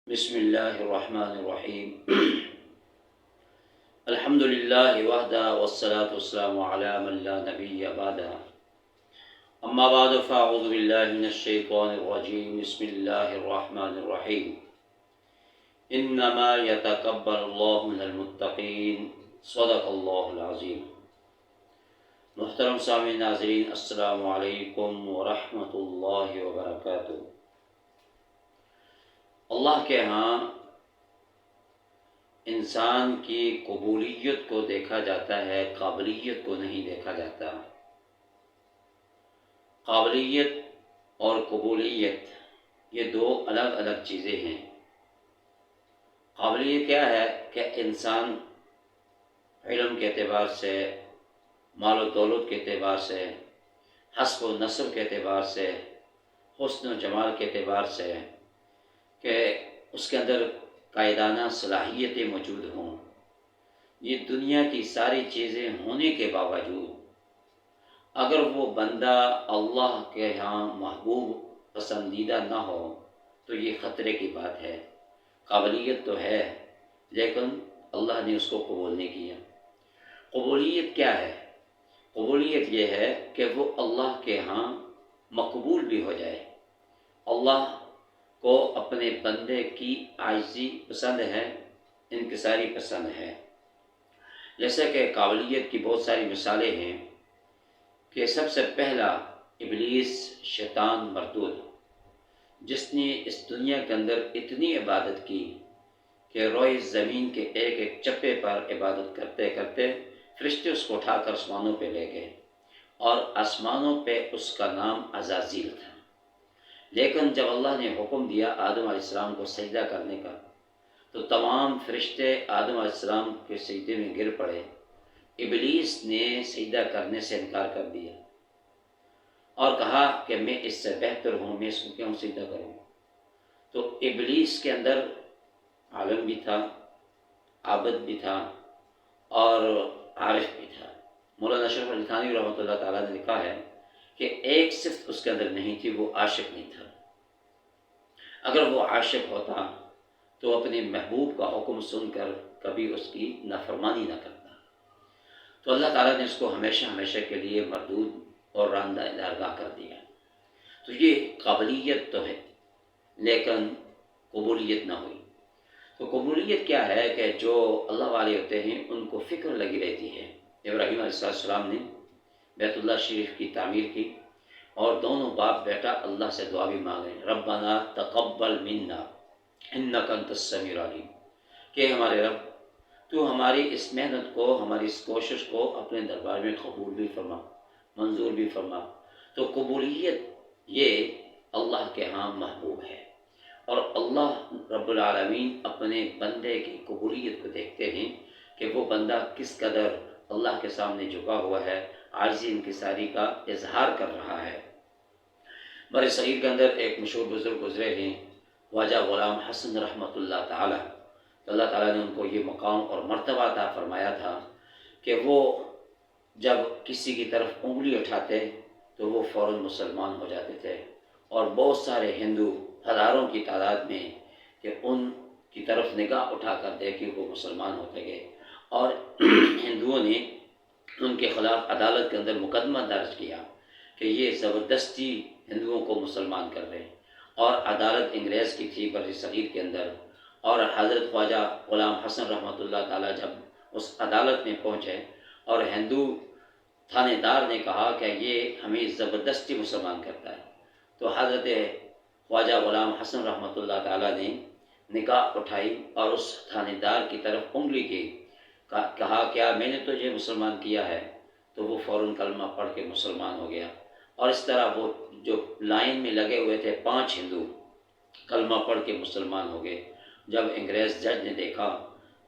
بسم اللہ الرحمن الرحیم الحمد للہ وحدہ والصلاة والسلام علی من لا نبی بعدہ اما بعد فاعوذ باللہ من الشیطان الرجیم بسم اللہ الرحمن الرحیم انما یتقبل اللہ من المتقین صدق اللہ العظیم۔ محترم سامعین ناظرین، السلام علیکم ورحمۃ اللہ وبرکاتہ۔ اللہ کے ہاں انسان کی قبولیت کو دیکھا جاتا ہے، قابلیت کو نہیں دیکھا جاتا۔ قابلیت اور قبولیت یہ دو الگ الگ چیزیں ہیں۔ قابلیت کیا ہے کہ انسان علم کے اعتبار سے، مال و دولت کے اعتبار سے، حسب و نسب کے اعتبار سے، حسن و جمال کے اعتبار سے کہ اس کے اندر قائدانہ صلاحیتیں موجود ہوں، یہ دنیا کی ساری چیزیں ہونے کے باوجود اگر وہ بندہ اللہ کے ہاں محبوب پسندیدہ نہ ہو تو یہ خطرے کی بات ہے۔ قابلیت تو ہے لیکن اللہ نے اس کو قبول نہیں کیا۔ قبولیت کیا ہے؟ قبولیت یہ ہے کہ وہ اللہ کے ہاں مقبول بھی ہو جائے۔ اللہ کو اپنے بندے کی عاجزی پسند ہے، انکساری پسند ہے۔ جیسا کہ قابلیت کی بہت ساری مثالیں ہیں کہ سب سے پہلا ابلیس، شیطان مردود، جس نے اس دنیا کے اندر اتنی عبادت کی کہ روئے زمین کے ایک ایک چپے پر عبادت کرتے کرتے فرشتے اس کو اٹھا کر آسمانوں پہ لے گئے، اور آسمانوں پہ اس کا نام عزازیل تھا۔ لیکن جب اللہ نے حکم دیا آدم علیہ السلام کو سجدہ کرنے کا تو تمام فرشتے آدم علیہ السلام کے سجدے میں گر پڑے۔ ابلیس نے سجدہ کرنے سے انکار کر دیا اور کہا کہ میں اس سے بہتر ہوں، میں اس کو کیوں سجدہ کروں۔ تو ابلیس کے اندر عالم بھی تھا، عابد بھی تھا اور عارف بھی تھا۔ مولانا اشرف علی تھانوی رحمۃ اللہ تعالیٰ نے لکھا ہے کہ ایک صفت اس کے اندر نہیں تھی، وہ عاشق نہیں تھا۔ اگر وہ عاشق ہوتا تو اپنے محبوب کا حکم سن کر کبھی اس کی نافرمانی نہ کرتا۔ تو اللہ تعالیٰ نے اس کو ہمیشہ ہمیشہ کے لیے مردود اور راندہ درگاہ کر دیا۔ تو یہ قابلیت تو ہے لیکن قبولیت نہ ہوئی۔ تو قبولیت کیا ہے کہ جو اللہ والے ہوتے ہیں ان کو فکر لگی رہتی ہے۔ ابراہیم علیہ السلام نے بیت اللہ شریف کی تعمیر کی اور دونوں باپ بیٹا اللہ سے دعا بھی مانگے، ربنا تقبل منا انک انت السمیع العلیم، کہ ہمارے رب تو ہماری اس محنت کو، ہماری اس کوشش کو اپنے دربار میں قبول بھی فرما، منظور بھی فرما۔ تو قبولیت یہ اللہ کے ہاں محبوب ہے، اور اللہ رب العالمین اپنے بندے کی قبولیت کو دیکھتے ہیں کہ وہ بندہ کس قدر اللہ کے سامنے جھکا ہوا ہے، عاجزی انکساری کا اظہار کر رہا ہے۔ بر صغیر کے اندر ایک مشہور بزرگ گزرے ہیں، خواجہ غلام حسن رحمۃ اللہ تعالیٰ۔ تو اللہ تعالیٰ نے ان کو یہ مقام اور مرتبہ عطا فرمایا تھا کہ وہ جب کسی کی طرف انگلی اٹھاتے تو وہ فوراً مسلمان ہو جاتے تھے، اور بہت سارے ہندو ہزاروں کی تعداد میں کہ ان کی طرف نگاہ اٹھا کر دیکھے وہ مسلمان ہوتے گئے، اور ہندوؤں نے ان کے خلاف عدالت کے اندر مقدمہ درج کیا کہ یہ زبردستی ہندوؤں کو مسلمان کر رہے ہیں، اور عدالت انگریز کی تھی بر صغیر کے اندر، اور حضرت خواجہ غلام حسن رحمۃ اللہ تعالیٰ جب اس عدالت میں پہنچے اور ہندو تھانے دار نے کہا کہ یہ ہمیں زبردستی مسلمان کرتا ہے، تو حضرت خواجہ غلام حسن رحمۃ اللہ تعالیٰ نے نگاہ اٹھائی اور اس تھانے دار کی طرف انگلی کی، کہا کیا میں نے تجھے مسلمان کیا ہے؟ تو وہ فوراً کلمہ پڑھ کے مسلمان ہو گیا، اور اس طرح وہ جو لائن میں لگے ہوئے تھے 5 ہندو کلمہ پڑھ کے مسلمان ہو گئے۔ جب انگریز جج نے دیکھا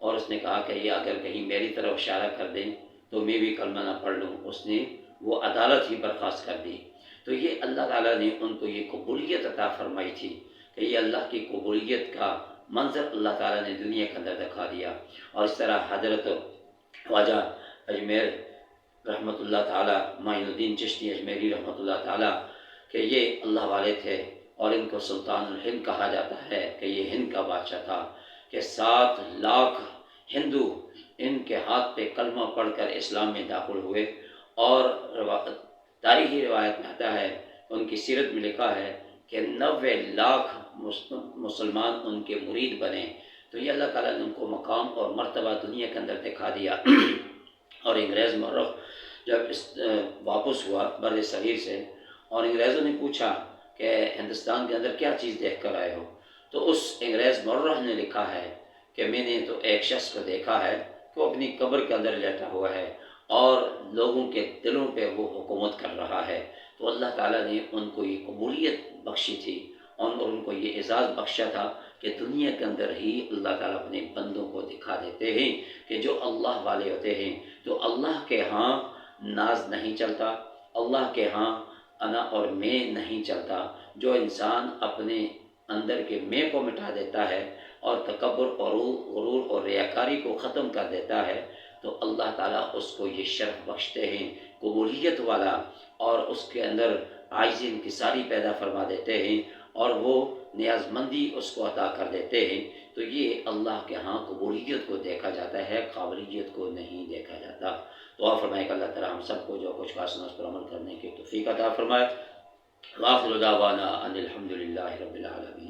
اور اس نے کہا کہ یہ اگر کہیں میری طرف اشارہ کر دیں تو میں بھی کلمہ نہ پڑھ لوں، اس نے وہ عدالت ہی برخاست کر دی۔ تو یہ اللہ تعالیٰ نے ان کو یہ قبولیت عطا فرمائی تھی کہ یہ اللہ کی قبولیت کا منظر اللہ تعالیٰ نے دنیا کے اندر دکھا دیا۔ اور اس طرح حضرت خواجہ اجمیر رحمۃ اللہ تعالیٰ، معین الدین چشتی اجمیری رحمۃ اللہ تعالیٰ، کہ یہ اللہ والے تھے اور ان کو سلطان الہند کہا جاتا ہے کہ یہ ہند کا کا بادشاہ تھا کہ 7 لاکھ ہندو ان کے ہاتھ پہ کلمہ پڑھ کر اسلام میں داخل ہوئے، اور تاریخی روایت میں آتا ہے، ان کی سیرت میں لکھا ہے کہ 90 لاکھ مسلمان ان کے مرید بنے۔ تو یہ اللہ تعالیٰ نے ان کو مقام اور مرتبہ دنیا کے اندر دکھا دیا۔ اور انگریز مورخ جب واپس ہوا بر صغیر سے، اور انگریزوں نے پوچھا کہ ہندوستان کے اندر کیا چیز دیکھ کر آئے ہو، تو اس انگریز مورخ نے لکھا ہے کہ میں نے تو ایک شخص کو دیکھا ہے کہ وہ اپنی قبر کے اندر لیٹا ہوا ہے اور لوگوں کے دلوں پہ وہ حکومت کر رہا ہے۔ تو اللہ تعالیٰ نے ان کو یہ قبولیت بخشی تھی، اور ان کو یہ اعزاز بخشا تھا کہ دنیا کے اندر ہی اللہ تعالیٰ اپنے بندوں کو دکھا دیتے ہیں کہ جو اللہ والے ہوتے ہیں، تو اللہ کے ہاں ناز نہیں چلتا، اللہ کے ہاں انا اور میں نہیں چلتا۔ جو انسان اپنے اندر کے میں کو مٹا دیتا ہے اور تکبر اور غرور اور ریاکاری کو ختم کر دیتا ہے، تو اللہ تعالیٰ اس کو یہ شرف بخشتے ہیں قبولیت والا، اور اس کے اندر عاجزی انکساری پیدا فرما دیتے ہیں، اور وہ نیاز مندی اس کو عطا کر دیتے ہیں۔ تو یہ اللہ کے ہاں قبولیت کو دیکھا جاتا ہے، قابلیت کو نہیں دیکھا جاتا۔ دعا فرمائے کہ اللہ تعالیٰ ہم سب کو جو کچھ خاص اس پر عمل کرنے کی توفیق عطا فرمائے۔ وآخر دعوانا ان الحمد للہ رب العالمین۔